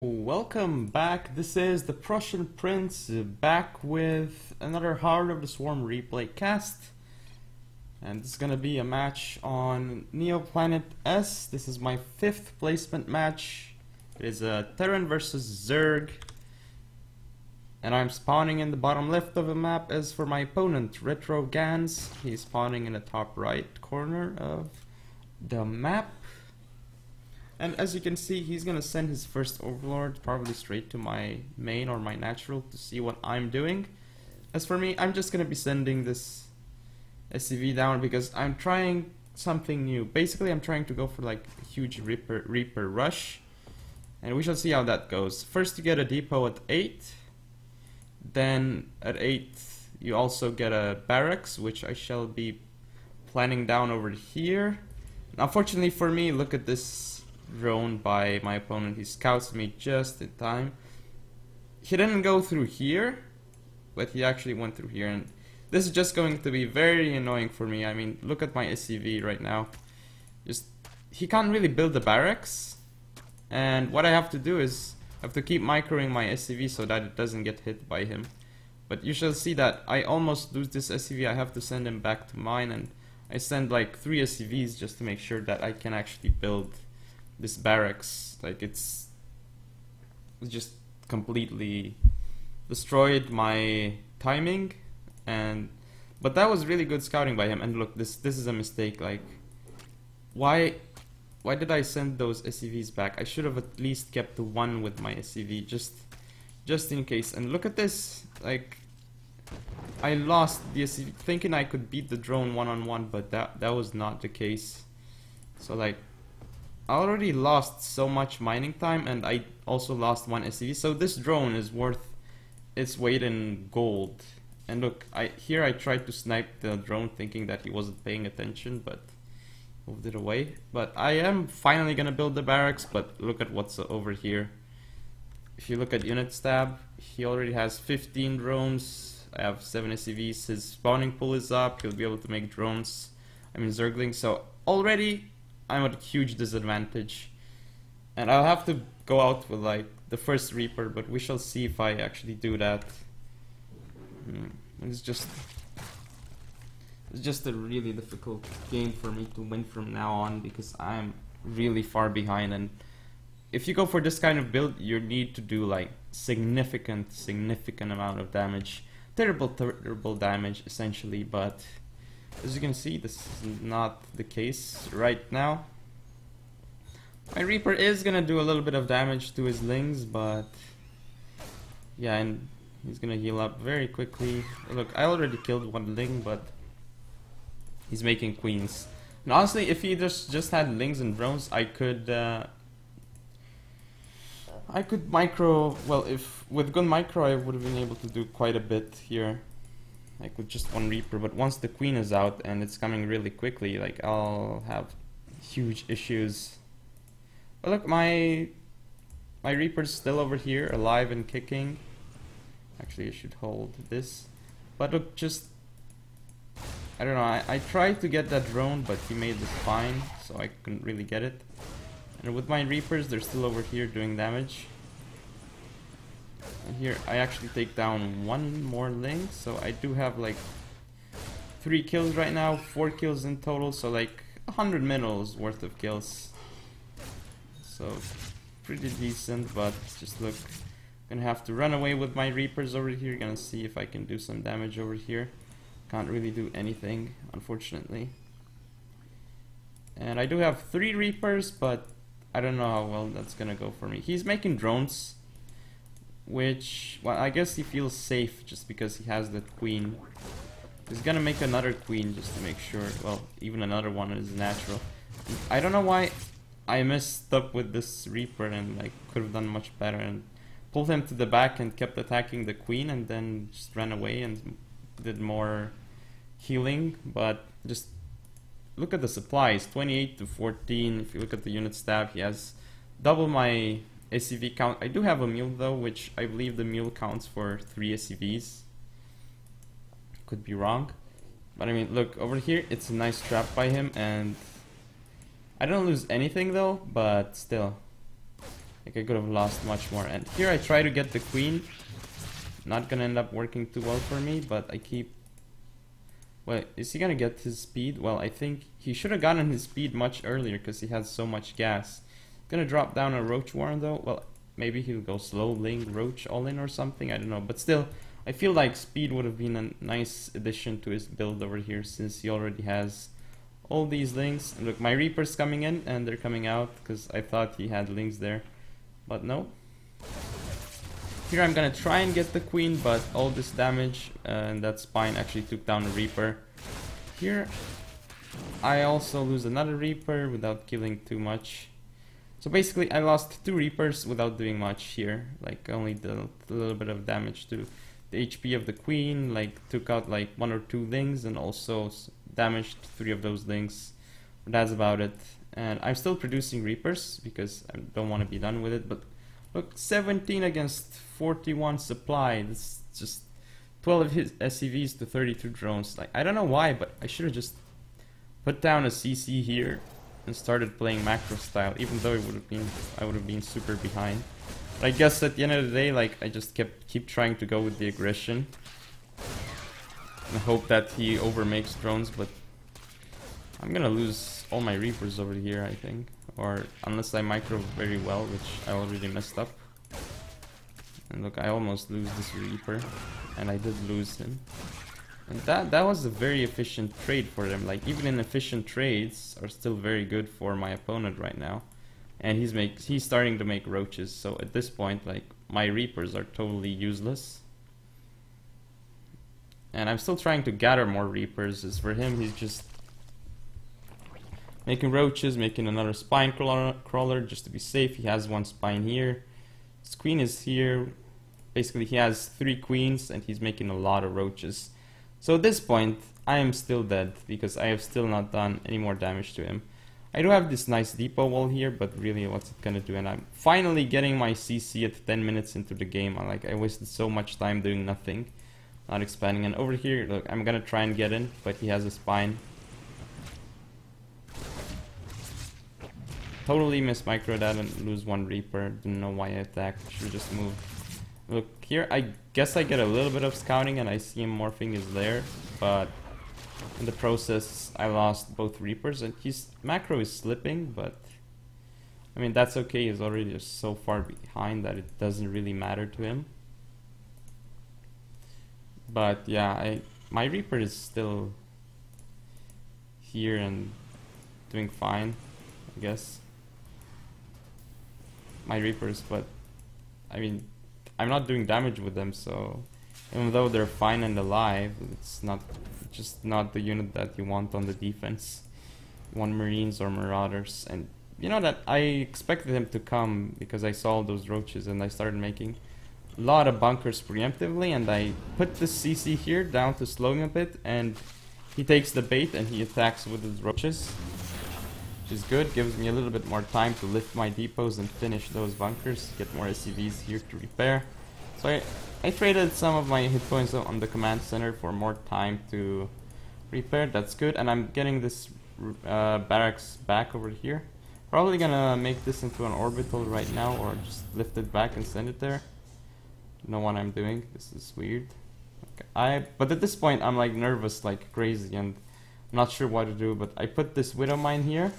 Welcome back. This is the Prussian Prince back with another Heart of the Swarm replay cast. And this is gonna be a match on Neoplanet S. This is my 5th placement match. It is a Terran versus Zerg. And I'm spawning in the bottom left of the map. As for my opponent, Retro Gans, he's spawning in the top right corner of the map. And as you can see, he's gonna send his first Overlord probably straight to my main or my natural to see what I'm doing. As for me, I'm just gonna be sending this SCV down because I'm trying something new. Basically, I'm trying to go for like a huge Reaper rush. And we shall see how that goes. First you get a depot at 8. Then at 8 you also get a barracks, which I shall be planning down over here. And unfortunately for me, look at this drone by my opponent. He scouts me just in time. He didn't go through here, but he actually went through here, and this is just going to be very annoying for me. I mean, look at my SCV right now. He can't really build the barracks, and what I have to do is I have to keep microing my SCV so that it doesn't get hit by him. But you shall see that I almost lose this SCV. I have to send him back to mine, and I send like 3 SCVs just to make sure that I can actually build this barracks. Like it's just completely destroyed my timing, but that was really good scouting by him. And look, this is a mistake. Like why did I send those SCVs back? I should have at least kept the one with my SCV just in case. And look at this, like I lost the SCV thinking I could beat the drone one-on-one, but that was not the case. So like I already lost so much mining time, and I also lost 1 SCV, so this drone is worth its weight in gold. And look, here I tried to snipe the drone thinking that he wasn't paying attention, but moved it away. But I am finally gonna build the barracks, but look at what's over here. If you look at unit stab, he already has 15 drones. I have 7 SCVs, his spawning pool is up, he'll be able to make drones, I mean zerglings, so already I'm at a huge disadvantage, and I'll have to go out with like the first Reaper, but we shall see if I actually do that. It's just a really difficult game for me to win from now on because I'm really far behind, and if you go for this kind of build you need to do like significant amount of damage, terrible damage essentially. But as you can see, this is not the case right now. My Reaper is gonna do a little bit of damage to his lings, but yeah, and he's gonna heal up very quickly. Look, I already killed 1 ling, but he's making queens. And honestly, if he just had lings and drones, I could micro. Well, if with good micro, I would have been able to do quite a bit here, like with just 1 Reaper. But once the queen is out and it's coming really quickly, like I'll have huge issues. But look, my Reaper's still over here, alive and kicking. Actually, I should hold this. But look, I don't know, I tried to get that drone, but he made this fine, so I couldn't really get it. And with my Reapers, they're still over here doing damage. And here, I actually take down 1 more ling, so I do have like 3 kills right now, 4 kills in total, so like 100 minerals worth of kills. So pretty decent, but just look, gonna have to run away with my Reapers over here. Gonna see if I can do some damage over here. Can't really do anything, unfortunately. And I do have 3 Reapers, but I don't know how well that's gonna go for me. He's making drones, which, well, I guess he feels safe just because he has that queen. He's gonna make another queen just to make sure. Well, even another one is natural. I don't know why I messed up with this Reaper and like could have done much better and pulled him to the back and kept attacking the queen and then just ran away and did more healing. But just look at the supplies, 28 to 14. If you look at the unit stab, he has double my SCV count. I do have a mule though, which I believe the mule counts for 3 SCVs. Could be wrong. But I mean, look, over here, it's a nice trap by him, and I don't lose anything though, but still. Like, I could have lost much more. And here I try to get the queen. Not gonna end up working too well for me, but I keep... Wait, is he gonna get his speed? Well, I think he should have gotten his speed much earlier because he has so much gas. Gonna drop down a Roach Warren though. Well, maybe he'll go slow Ling Roach all in or something, I don't know. But still, I feel like speed would have been a nice addition to his build over here since he already has all these Lings. And look, my Reaper's coming in and they're coming out because I thought he had Lings there. But no. Here I'm gonna try and get the queen, but all this damage and that spine actually took down a Reaper. Here I also lose another Reaper without killing too much. So basically I lost 2 Reapers without doing much here. Like only did a little bit of damage to the HP of the queen, like took out like 1 or 2 Lings and also damaged 3 of those Lings. That's about it. And I'm still producing Reapers because I don't want to be done with it, but look, 17 against 41 supply. This is just 12 his SCVs to 32 drones. Like, I don't know why, but I should have just put down a CC here and started playing macro style, even though I would have been super behind. But I guess at the end of the day, like, I just keep trying to go with the aggression and hope that he overmakes drones, but I'm gonna lose all my Reapers over here, I think. Or unless I micro very well, which I already messed up. And look, I almost lose this Reaper, and I did lose him. And that was a very efficient trade for them. Like, even inefficient trades are still very good for my opponent right now. And he's starting to make roaches, so at this point, like, my Reapers are totally useless. And I'm still trying to gather more Reapers. As for him, he's just making roaches, making another spine crawler just to be safe. He has 1 spine here. His queen is here. Basically, he has 3 queens and he's making a lot of roaches. So at this point, I am still dead because I have still not done any more damage to him. I do have this nice depot wall here, but really what's it gonna do? And I'm finally getting my CC at 10 minutes into the game. I wasted so much time doing nothing, not expanding. And over here, look, I'm gonna try and get in, but he has a spine. Totally missed micro that and lose 1 Reaper. Didn't know why I attacked. Should just move. Look here, I guess I get a little bit of scouting and I see him morphing is there, but in the process I lost both Reapers and his macro is slipping, but I mean that's okay. He's already just so far behind that it doesn't really matter to him. But yeah, my Reaper is still here and doing fine, I guess. My Reapers, but I mean I'm not doing damage with them, so even though they're fine and alive, it's just not the unit that you want on the defense. You want Marines or Marauders. And you know that I expected him to come because I saw those roaches and I started making a lot of bunkers preemptively, and I put the CC here down to slow him a bit, and he takes the bait and he attacks with his roaches, which is good. Gives me a little bit more time to lift my depots and finish those bunkers, get more SCVs here to repair. So I traded some of my hit points on the command center for more time to repair. That's good. And I'm getting this barracks back over here. Probably gonna make this into an orbital right now, or just lift it back and send it there. Don't know what I'm doing. This is weird. Okay. But at this point I'm like nervous like crazy and I'm not sure what to do. But I put this Widow Mine here,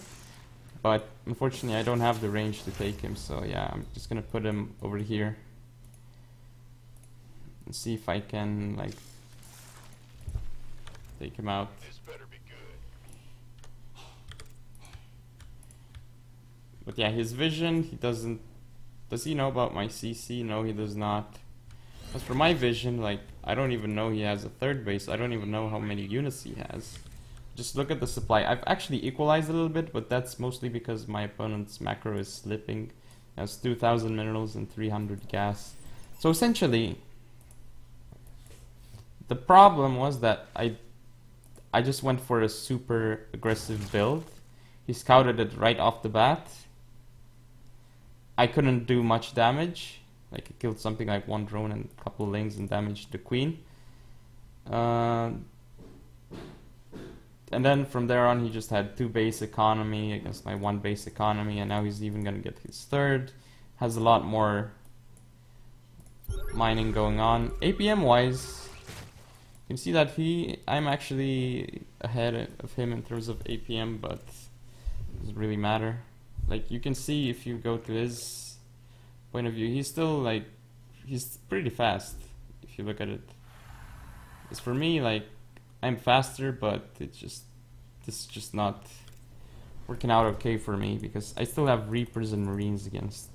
but unfortunately I don't have the range to take him. So yeah, I'm just gonna put him over here and see if I can like take him out. This better be good. But yeah, his vision, he doesn't... Does he know about my CC? No, he does not. As for my vision, like, I don't even know he has a 3rd base. I don't even know how many units he has. Just look at the supply. I've actually equalized a little bit, but that's mostly because my opponent's macro is slipping. He has 2,000 minerals and 300 gas. So essentially, the problem was that I just went for a super aggressive build. He scouted it right off the bat. I couldn't do much damage. Like, I killed something like 1 drone and a couple of Lings and damaged the queen. And then from there on, he just had 2 base economy against my 1 base economy, and now he's even gonna get his 3rd. has a lot more mining going on. APM wise, you can see that I'm actually ahead of him in terms of APM, but it doesn't really matter. Like, you can see if you go to his point of view, he's still like, he's pretty fast if you look at it. As for me, like, I'm faster, but this is just not working out okay for me, because I still have Reapers and Marines against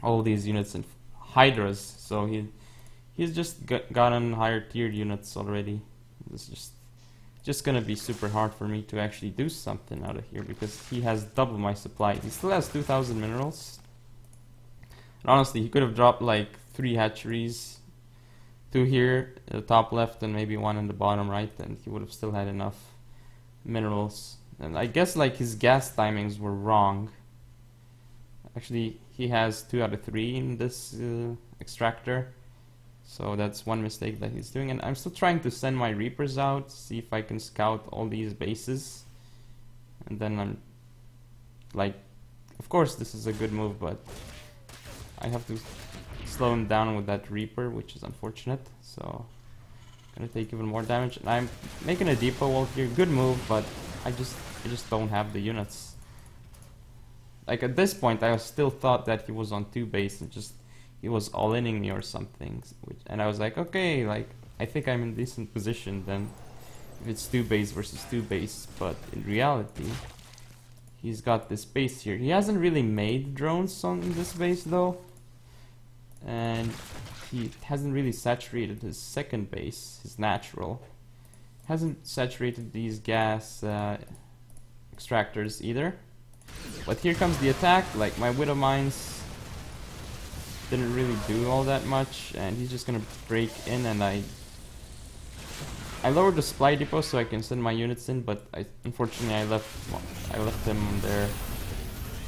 all these units and Hydras, so he's just gotten higher tiered units already. It's just gonna be super hard for me to actually do something out of here, because he has double my supply. He still has 2,000 minerals. And honestly, he could have dropped like 3 hatcheries, 2 here at the top left and maybe 1 in the bottom right, and he would have still had enough minerals. And I guess like his gas timings were wrong. Actually, he has 2 out of 3 in this extractor, so that's one mistake that he's doing. And I'm still trying to send my Reapers out, see if I can scout all these bases, and then I'm like, of course this is a good move, but I have to slow him down with that Reaper, which is unfortunate. So gonna take even more damage, and I'm making a depot wall here. Good move, but I just don't have the units. Like, at this point, I still thought that he was on 2 base and just he was all-inning me or something. And I was like, okay, like, I think I'm in decent position then if it's 2 base versus 2 base. But in reality, he's got this base here. He hasn't really made drones on this base though, and he hasn't really saturated his second base, his natural. Hasn't saturated these gas extractors either. But here comes the attack. Like, my Widow Mines didn't really do all that much, and he's just gonna break in, and I lowered the supply depot so I can send my units in, but unfortunately I left them there.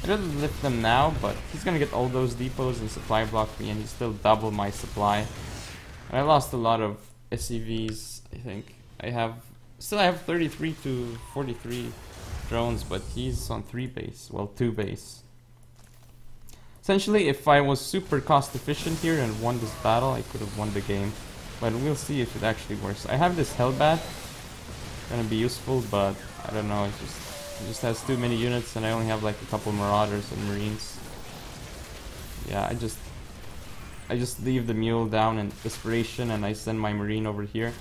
I didn't lift them now, but he's gonna get all those depots and supply block me, and he's still double my supply. And I lost a lot of SCVs, I think. I have 33 to 43 drones, but he's on 3 base, well, 2 base. Essentially, if I was super cost efficient here and won this battle, I could have won the game. But we'll see if it actually works. I have this Hellbat, gonna be useful, but I don't know, it just has too many units, and I only have like a couple Marauders and Marines. Yeah, I just leave the mule down in desperation, and I send my Marine over here,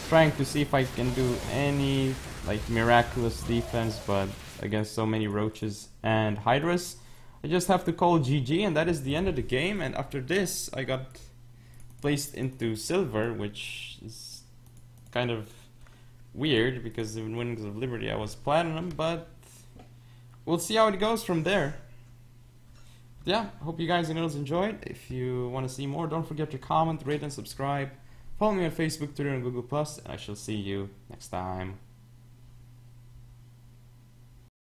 trying to see if I can do any like miraculous defense, but against so many roaches and Hydras, I just have to call GG, and that is the end of the game. And after this, I got placed into silver, which is kind of weird because in Wings of Liberty I was platinum, but we'll see how it goes from there. Yeah, hope you guys enjoyed. If you want to see more, don't forget to comment, rate, and subscribe. Follow me on Facebook, Twitter, and Google+, and I shall see you next time.